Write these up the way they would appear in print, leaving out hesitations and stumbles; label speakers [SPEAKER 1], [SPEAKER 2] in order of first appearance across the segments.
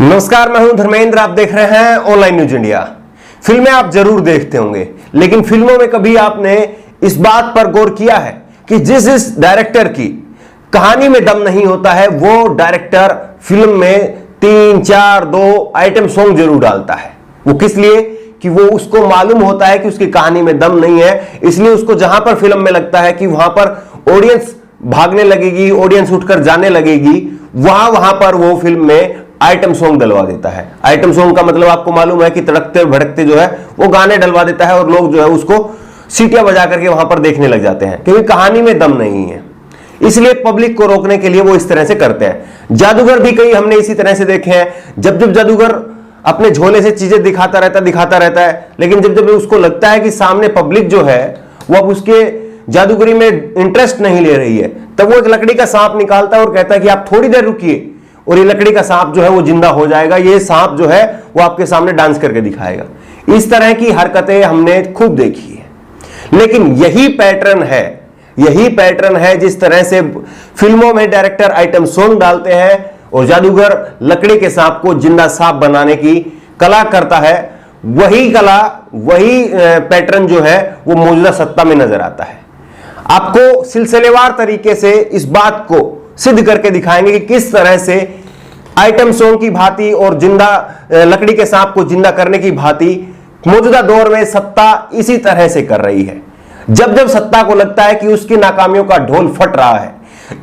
[SPEAKER 1] नमस्कार, मैं हूं धर्मेंद्र। आप देख रहे हैं ऑनलाइन न्यूज इंडिया। फिल्में आप जरूर देखते होंगे, लेकिन फिल्मों में कभी आपने इस बात पर गौर किया है कि जिस डायरेक्टर की कहानी में दम नहीं होता है, वो डायरेक्टर फिल्म में 3, 4, 2 आइटम सॉन्ग जरूर डालता है। वो किस लिए? कि वो उसको मालूम होता है कि उसकी कहानी में दम नहीं है, इसलिए उसको जहां पर फिल्म में लगता है कि वहां पर ऑडियंस भागने लगेगी, ऑडियंस उठकर जाने लगेगी, वहां पर वो फिल्म में आइटम सॉन्ग डलवा देता है। आइटम सॉन्ग का मतलब आपको मालूम है कि तड़कते भड़कते जो है वो गाने डलवा देता है और लोग जो है उसको सीटियां बजा करके वहां पर देखने लग जाते हैं, क्योंकि कहानी में दम नहीं है। इसलिए पब्लिक को रोकने के लिए वो इस तरह से करते हैं। जादूगर भी कई हमने इसी तरह से देखे हैं। जब जादूगर अपने झोले से चीजें दिखाता रहता है, लेकिन जब उसको लगता है कि सामने पब्लिक जो है वो अब उसके जादूगरी में इंटरेस्ट नहीं ले रही है, तब वो एक लकड़ी का सांप निकालता है और कहता है कि आप थोड़ी देर रुकिए और ये लकड़ी का सांप जो है वो जिंदा हो जाएगा। ये सांप जो है वो आपके सामने डांस करके दिखाएगा। इस तरह की हरकतें हमने खूब देखी है। लेकिन यही पैटर्न है जिस तरह से फिल्मों में डायरेक्टर आइटम सॉन्ग डालते हैं और जादूगर लकड़ी के सांप को जिंदा सांप बनाने की कला करता है। वही पैटर्न जो है वो मौजूदा सत्ता में नजर आता है। आपको सिलसिलेवार तरीके से इस बात को सिद्ध करके दिखाएंगे कि किस तरह से आइटम सॉन्ग की भांति और जिंदा लकड़ी के सांप को जिंदा करने की भांति मौजूदा दौर में सत्ता इसी तरह से कर रही है। जब सत्ता को लगता है कि उसकी नाकामियों का ढोल फट रहा है,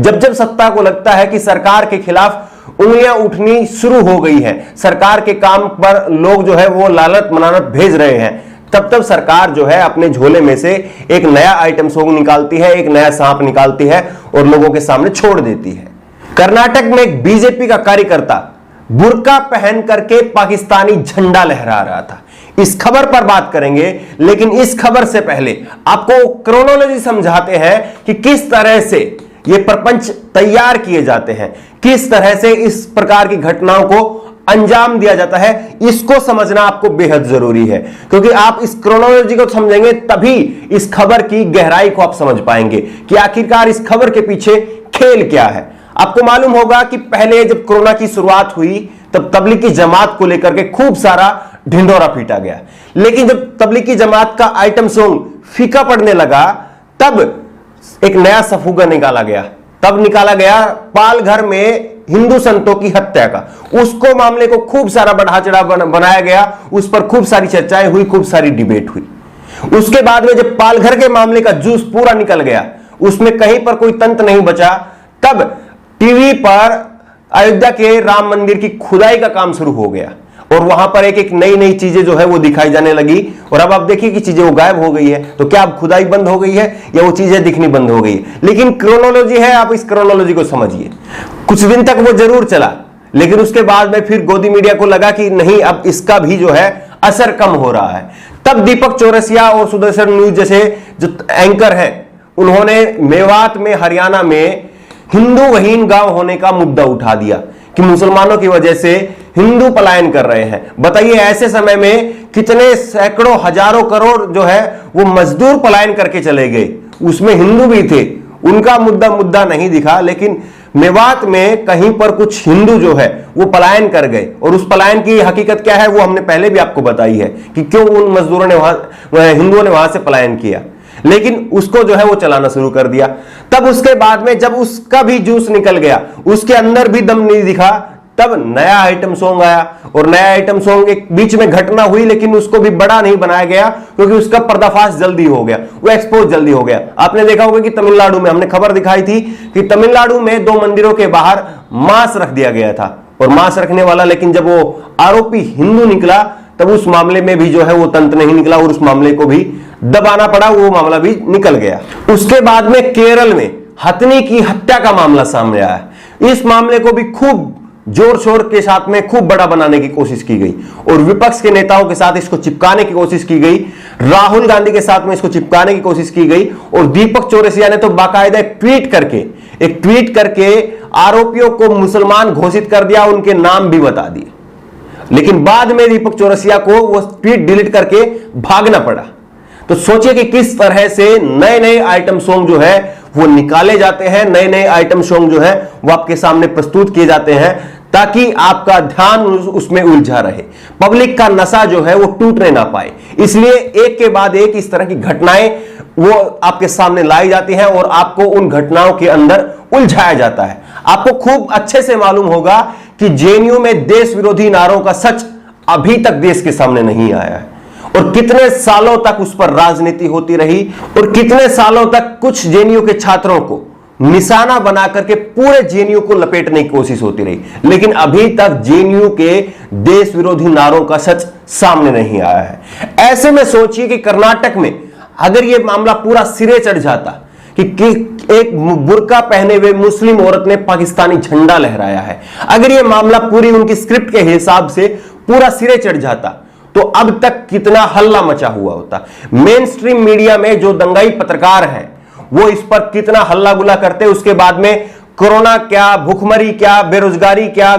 [SPEAKER 1] जब सत्ता को लगता है कि सरकार के खिलाफ उंगलियां उठनी शुरू हो गई है, सरकार के काम पर लोग जो है वो लालत मनानत भेज रहे हैं, तब सरकार जो है अपने झोले में से एक नया आइटम सॉन्ग निकालती है, एक नया सांप निकालती है और लोगों के सामने छोड़ देती है। कर्नाटक में एक बीजेपी का कार्यकर्ता बुर्का पहन करके पाकिस्तानी झंडा लहरा रहा था। इस खबर पर बात करेंगे, लेकिन इस खबर से पहले आपको क्रोनोलॉजी समझाते हैं कि किस तरह से ये प्रपंच तैयार किए जाते हैं, किस तरह से इस प्रकार की घटनाओं को अंजाम दिया जाता है। इसको समझना आपको बेहद जरूरी है, क्योंकि आप इस क्रोनोलॉजी को समझेंगे तभी इस खबर की गहराई को आप समझ पाएंगे कि आखिरकार इस खबर के पीछे खेल क्या है। आपको मालूम होगा कि पहले जब कोरोना की शुरुआत हुई तब तबलीगी जमात को लेकर के खूब सारा ढिंढोरा पीटा गया, लेकिन जब तबलीगी जमात का आइटम सॉन्ग फीका पड़ने लगा तब एक नया सफूगा निकाला गया। तब निकाला गया पालघर में हिंदू संतों की हत्या का। उसको मामले को खूब सारा बढ़ा चढ़ा बनाया गया, उस पर खूब सारी चर्चाएं हुई, खूब सारी डिबेट हुई। उसके बाद में जब पालघर के मामले का जूस पूरा निकल गया, उसमें कहीं पर कोई तंत्र नहीं बचा, तब टीवी पर अयोध्या के राम मंदिर की खुदाई का काम शुरू हो गया और वहां पर एक नई चीजें जो है वो दिखाई जाने लगी। और अब आप देखिए कि चीजें वो गायब हो गई है। तो क्या अब खुदाई बंद हो गई है या वो चीजें दिखनी बंद हो गई है? लेकिन क्रोनोलॉजी है, आप इस क्रोनोलॉजी को समझिए। कुछ दिन तक वो जरूर चला, लेकिन उसके बाद में फिर गोदी मीडिया को लगा कि नहीं, अब इसका भी जो है असर कम हो रहा है। तब दीपक चौरसिया और सुदर्शन न्यूज जैसे जो एंकर हैं, उन्होंने मेवात में, हरियाणा में हिंदू वहीन गांव होने का मुद्दा उठा दिया कि मुसलमानों की वजह से हिंदू पलायन कर रहे हैं। बताइए ऐसे समय में कितने सैकड़ों हजारों करोड़ जो है वो मजदूर पलायन करके चले गए, उसमें हिंदू भी थे। उनका मुद्दा नहीं दिखा, लेकिन मेवात में कहीं पर कुछ हिंदू जो है वो पलायन कर गए। और उस पलायन की हकीकत क्या है वो हमने पहले भी आपको बताई है कि क्यों उन मजदूरों ने हिंदुओं ने वहां से पलायन किया, लेकिन उसको जो है वो चलाना शुरू कर दिया। तब उसके बाद में जब उसका भी जूस निकल गया, उसके अंदर भी दम नहीं दिखा, तब नया आइटम सॉन्ग आया। और नया आइटम सॉन्ग एक बीच में घटना हुई, लेकिन उसको भी बड़ा नहीं बनाया गया, क्योंकि उसका पर्दाफाश जल्दी हो गया, वो एक्सपोज जल्दी हो गया। आपने देखा होगा कि तमिलनाडु में, हमने खबर दिखाई थी कि तमिलनाडु में 2 मंदिरों के बाहर मांस रख दिया गया था। और मांस रखने वाला, लेकिन जब वो आरोपी हिंदू निकला तब उस मामले में भी जो है वो तंत्र नहीं निकला और उस मामले को भी दबाना पड़ा, वो मामला भी निकल गया। उसके बाद में केरल में हथनी की हत्या का मामला सामने आया। इस मामले को भी खूब जोर शोर के साथ में खूब बड़ा बनाने की कोशिश की गई और विपक्ष के नेताओं के साथ इसको चिपकाने की कोशिश की गई, राहुल गांधी के साथ में इसको चिपकाने की कोशिश की गई। और दीपक चौरसिया ने तो बाकायदा एक ट्वीट करके आरोपियों को मुसलमान घोषित कर दिया, उनके नाम भी बता दिए। लेकिन बाद में दीपक चौरसिया को वो ट्वीट डिलीट करके भागना पड़ा। तो सोचिए कि किस तरह से नए आइटम सॉन्ग जो है वो निकाले जाते हैं, नए आइटम सॉन्ग जो है वो आपके सामने प्रस्तुत किए जाते हैं, ताकि आपका ध्यान उसमें उलझा रहे, पब्लिक का नशा जो है वो टूटने ना पाए। इसलिए एक के बाद एक इस तरह की घटनाएं वो आपके सामने लाई जाती हैं और आपको उन घटनाओं के अंदर उलझाया जाता है। आपको खूब अच्छे से मालूम होगा कि जेएनयू में देश विरोधी नारों का सच अभी तक देश के सामने नहीं आया है और कितने सालों तक उस पर राजनीति होती रही और कितने सालों तक कुछ जेएनयू के छात्रों को निशाना बना करके पूरे जेएनयू को लपेटने की कोशिश होती रही, लेकिन अभी तक जेएनयू के देश विरोधी नारों का सच सामने नहीं आया है। ऐसे में सोचिए कि कर्नाटक में अगर यह मामला पूरा सिरे चढ़ जाता कि एक बुर्का पहने हुए मुस्लिम औरत ने पाकिस्तानी झंडा लहराया है, अगर यह मामला पूरी उनकी स्क्रिप्ट के हिसाब से पूरा सिरे चढ़ जाता तो अब तक कितना हल्ला मचा हुआ होता। मेन स्ट्रीम मीडिया में जो दंगाई पत्रकार हैं वो इस पर कितना हल्ला गुल्ला करते, उसके बाद में कोरोना क्या, भूखमरी क्या, बेरोजगारी क्या,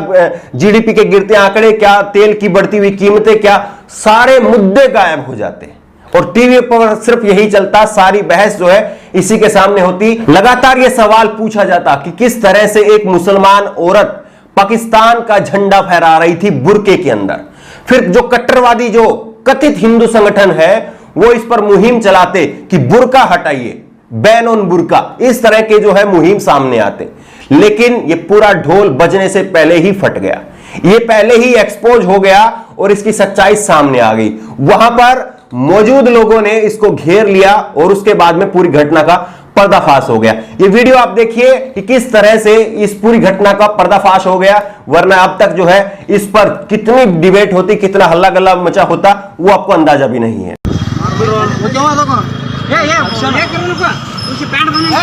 [SPEAKER 1] जीडीपी के गिरते आंकड़े क्या, तेल की बढ़ती हुई कीमतें क्या, सारे मुद्दे गायब हो जाते और टीवी पर सिर्फ यही चलता, सारी बहस जो है इसी के सामने होती। लगातार यह सवाल पूछा जाता कि किस तरह से एक मुसलमान औरत पाकिस्तान का झंडा फहरा रही थी बुर्के के अंदर। फिर जो कट्टरवादी जो कथित हिंदू संगठन है वो इस पर मुहिम चलाते कि बुर्का हटाइए, बैन ऑन बुर्का, इस तरह के जो है मुहिम सामने आते, लेकिन ये पूरा ढोल बजने से पहले ही फट गया, ये पहले ही एक्सपोज हो गया और इसकी सच्चाई सामने आ गई। वहां पर मौजूद लोगों ने इसको घेर लिया और उसके बाद में पूरी घटना का पर्दाफाश हो गया। ये वीडियो आप देखिए कि किस तरह से इस पूरी घटना का पर्दाफाश हो गया, वरना अब तक जो है इस पर कितनी डिबेट होती, कितना हल्ला गल्ला मचा होता, वो आपको अंदाजा भी नहीं है।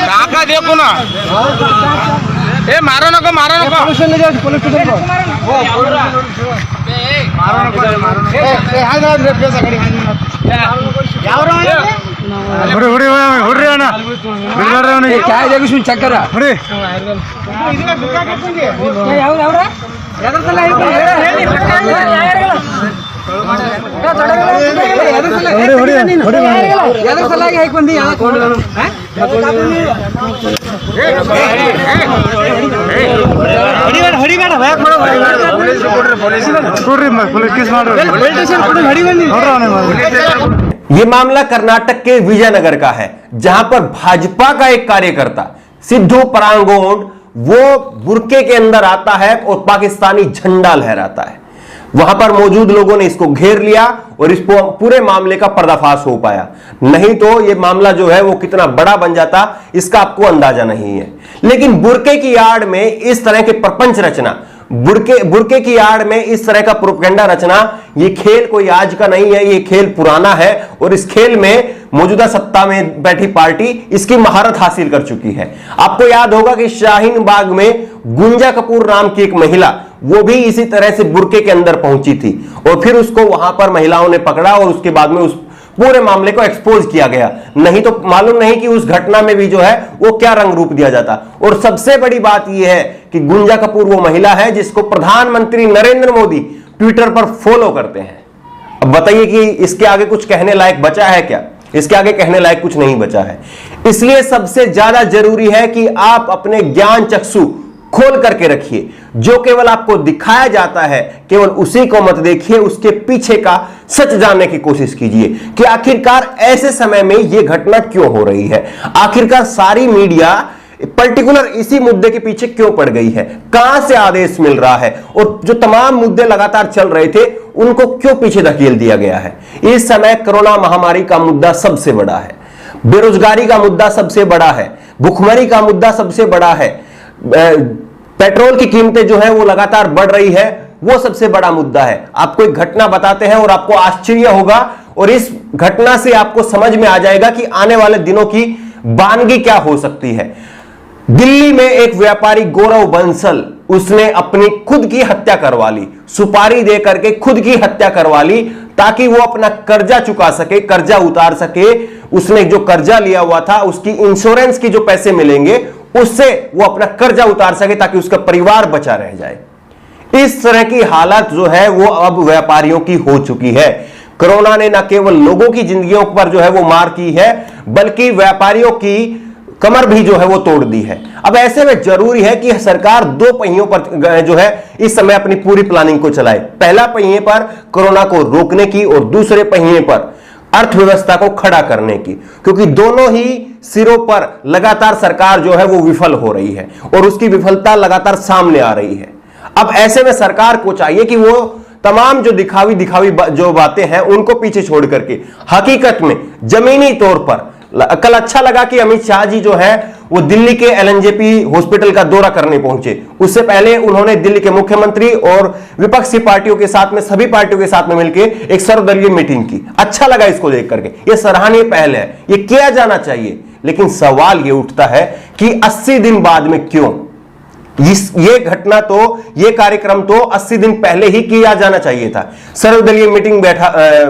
[SPEAKER 2] काका देखो ना, ए मारो नको, मारो नको, पुलिस ले जाओ, पुलिस स्टेशन को मारो नको, ए हाय ना रे पैसा गाड़ी ಯಾವರೋ ಹೊಡಿ ಹೊಡಿ ಹೊಡ್ರಿ ಅಣ್ಣ ಬಿಡ್ರಿ ಅವನು ಕ್ಯಾ ಜಗ ಸುನ್ ಚಕ್ಕರ ಹೊಡಿ ಇದನ್ನ ದುಃಖ ಕಟ್ಕೊಂಡಿ ಯಾವ ಯಾವ ಯಾದ್ರ ಸಲ ಹೇಳಿ ಯಾದ್ರ ಸಲ ಹೇಗೆ ಬಂದಿ
[SPEAKER 1] ये मामला कर्नाटक के विजयनगर का है, जहां पर भाजपा का एक कार्यकर्ता सिद्धू परांगोंड वो बुर्के के अंदर आता है और पाकिस्तानी झंडा लहराता है। वहां पर मौजूद लोगों ने इसको घेर लिया और इस पूरे मामले का पर्दाफाश हो पाया, नहीं तो यह मामला जो है वो कितना बड़ा बन जाता इसका आपको अंदाजा नहीं है। लेकिन बुर्के की आड़ में इस तरह के प्रपंच रचना, बुर्के की आड़ में इस तरह का प्रोपेगेंडा रचना, ये खेल कोई आज का नहीं है, ये खेल पुराना है और इस खेल में मौजूदा सत्ता में बैठी पार्टी इसकी महारत हासिल कर चुकी है। आपको याद होगा कि शाहीन बाग में गुंजा कपूर नाम की एक महिला, वो भी इसी तरह से बुर्के के अंदर पहुंची थी और फिर उसको वहां पर महिलाओं ने पकड़ा और उसके बाद में उस पूरे मामले को एक्सपोज किया गया, नहीं तो मालूम नहीं कि उस घटना में भी जो है वो क्या रंग रूप दिया जाता। और सबसे बड़ी बात यह है कि गुंजा कपूर वो महिला है जिसको प्रधानमंत्री नरेंद्र मोदी ट्विटर पर फॉलो करते हैं। अब बताइए कि इसके आगे कुछ कहने लायक बचा है क्या? इसके आगे कहने लायक कुछ नहीं बचा है। इसलिए सबसे ज्यादा जरूरी है कि आप अपने ज्ञान चक्षु खोल करके रखिए, जो केवल आपको दिखाया जाता है केवल उसी को मत देखिए, उसके पीछे का सच जानने की कोशिश कीजिए कि आखिरकार ऐसे समय में यह घटना क्यों हो रही है, आखिरकार सारी मीडिया पर्टिकुलर इसी मुद्दे के पीछे क्यों पड़ गई है, कहां से आदेश मिल रहा है और जो तमाम मुद्दे लगातार चल रहे थे उनको क्यों पीछे धकेल दिया गया है। इस समय कोरोना महामारी का मुद्दा सबसे बड़ा है, बेरोजगारी का मुद्दा सबसे बड़ा है, भूखमरी का मुद्दा सबसे बड़ा है, पेट्रोल की कीमतें जो है वो लगातार बढ़ रही है, वो सबसे बड़ा मुद्दा है। आपको एक घटना बताते हैं और आपको आश्चर्य होगा और इस घटना से आपको समझ में आ जाएगा कि आने वाले दिनों की वानगी क्या हो सकती है। दिल्ली में एक व्यापारी गौरव बंसल, उसने अपनी खुद की हत्या करवा ली, सुपारी दे करके खुद की हत्या करवा ली ताकि वो अपना कर्जा चुका सके, कर्जा उतार सके। उसने जो कर्जा लिया हुआ था उसकी इंश्योरेंस की जो पैसे मिलेंगे उससे वो अपना कर्जा उतार सके ताकि उसका परिवार बचा रह जाए। इस तरह की हालत जो है वो अब व्यापारियों की हो चुकी है। कोरोना ने न केवल लोगों की जिंदगियों पर जो है वो मार की है, बल्कि व्यापारियों की कमर भी जो है वो तोड़ दी है। अब ऐसे में जरूरी है कि सरकार दो पहियों पर जो है इस समय अपनी पूरी प्लानिंग को चलाए। पहला पहिए पर कोरोना को रोकने की और दूसरे पहिए पर अर्थव्यवस्था को खड़ा करने की, क्योंकि दोनों ही सिरों पर लगातार सरकार जो है वो विफल हो रही है और उसकी विफलता लगातार सामने आ रही है। अब ऐसे में सरकार को चाहिए कि वो तमाम जो दिखावी जो बातें हैं उनको पीछे छोड़ करके हकीकत में जमीनी तौर पर, कल अच्छा लगा कि अमित शाह जी जो है वो दिल्ली के एलएनजेपी हॉस्पिटल का दौरा करने पहुंचे। उससे पहले उन्होंने दिल्ली के मुख्यमंत्री और विपक्षी पार्टियों के साथ में, सभी पार्टियों के साथ में मिलकर एक सर्वदलीय मीटिंग की। अच्छा लगा इसको देख करके, ये सराहनीय पहल है, ये किया जाना चाहिए। लेकिन सवाल ये उठता है कि 80 दिन बाद में क्यों? ये घटना तो, ये कार्यक्रम तो 80 दिन पहले ही किया जाना चाहिए था। सर्वदलीय मीटिंग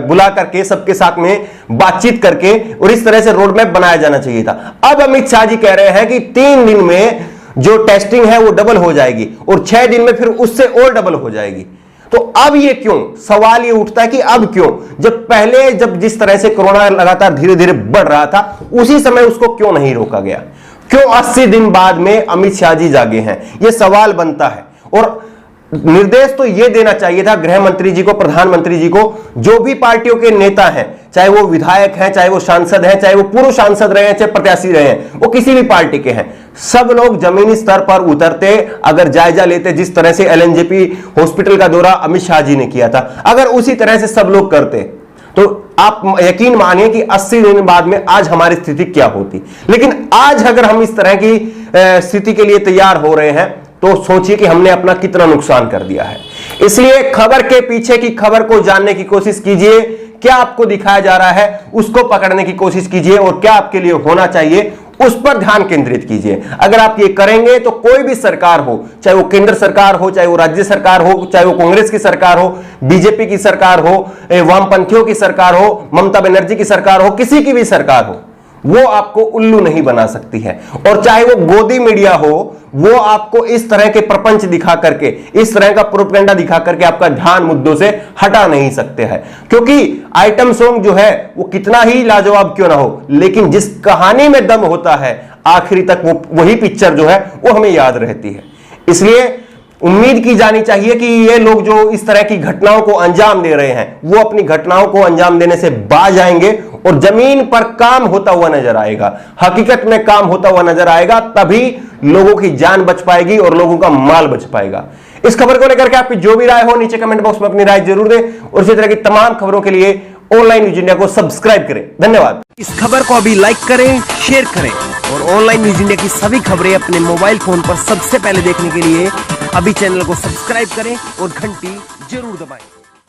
[SPEAKER 1] बुला करके सबके साथ में बातचीत करके और इस तरह से रोड मैप बनाया जाना चाहिए था। अब अमित शाह जी कह रहे हैं कि 3 दिन में जो टेस्टिंग है वो डबल हो जाएगी और 6 दिन में फिर उससे और डबल हो जाएगी। तो अब ये क्यों? सवाल ये उठता है कि अब क्यों? जब जिस तरह से कोरोना लगातार धीरे धीरे बढ़ रहा था, उसी समय उसको क्यों नहीं रोका गया? क्यों 80 दिन बाद में अमित शाह जी जागे हैं? यह सवाल बनता है। और निर्देश तो यह देना चाहिए था गृह मंत्री जी को, प्रधानमंत्री जी को, जो भी पार्टियों के नेता हैं, चाहे वो विधायक हैं, चाहे वो सांसद हैं, चाहे वो पूर्व सांसद रहे हैं, चाहे प्रत्याशी रहे हैं, वो किसी भी पार्टी के हैं, सब लोग जमीनी स्तर पर उतरते, अगर जायजा लेते, जिस तरह से एलएनजेपी हॉस्पिटल का दौरा अमित शाह जी ने किया था, अगर उसी तरह से सब लोग करते तो आप यकीन मानिए कि 80 दिन बाद में आज हमारी स्थिति क्या होती। लेकिन आज अगर हम इस तरह की स्थिति के लिए तैयार हो रहे हैं तो सोचिए कि हमने अपना कितना नुकसान कर दिया है। इसलिए खबर के पीछे की खबर को जानने की कोशिश कीजिए, क्या आपको दिखाया जा रहा है उसको पकड़ने की कोशिश कीजिए और क्या आपके लिए होना चाहिए उस पर ध्यान केंद्रित कीजिए। अगर आप ये करेंगे तो कोई भी सरकार हो, चाहे वो केंद्र सरकार हो, चाहे वो राज्य सरकार हो, चाहे वो कांग्रेस की सरकार हो, बीजेपी की सरकार हो, वामपंथियों की सरकार हो, ममता बनर्जी की सरकार हो, किसी की भी सरकार हो, वो आपको उल्लू नहीं बना सकती है। और चाहे वो गोदी मीडिया हो, वो आपको इस तरह के प्रपंच दिखा करके, इस तरह का प्रोपेगेंडा दिखा करके आपका ध्यान मुद्दों से हटा नहीं सकते हैं। क्योंकि आइटम सॉन्ग जो है वो कितना ही लाजवाब क्यों ना हो, लेकिन जिस कहानी में दम होता है आखिरी तक वही पिक्चर जो है वो हमें याद रहती है। इसलिए उम्मीद की जानी चाहिए कि ये लोग जो इस तरह की घटनाओं को अंजाम दे रहे हैं वो अपनी घटनाओं को अंजाम देने से बाज आएंगे और जमीन पर काम होता हुआ नजर आएगा, हकीकत में काम होता हुआ नजर आएगा, तभी लोगों की जान बच पाएगी और लोगों का माल बच पाएगा। इस खबर को लेकर के आपकी जो भी राय हो नीचे कमेंट बॉक्स में अपनी राय जरूर दें और इसी तरह की तमाम खबरों के लिए ऑनलाइन न्यूज इंडिया को सब्सक्राइब करें। धन्यवाद।
[SPEAKER 3] इस खबर को अभी लाइक करें, शेयर करें और ऑनलाइन न्यूज इंडिया की सभी खबरें अपने मोबाइल फोन पर सबसे पहले देखने के लिए अभी चैनल को सब्सक्राइब करें और घंटी जरूर दबाएं।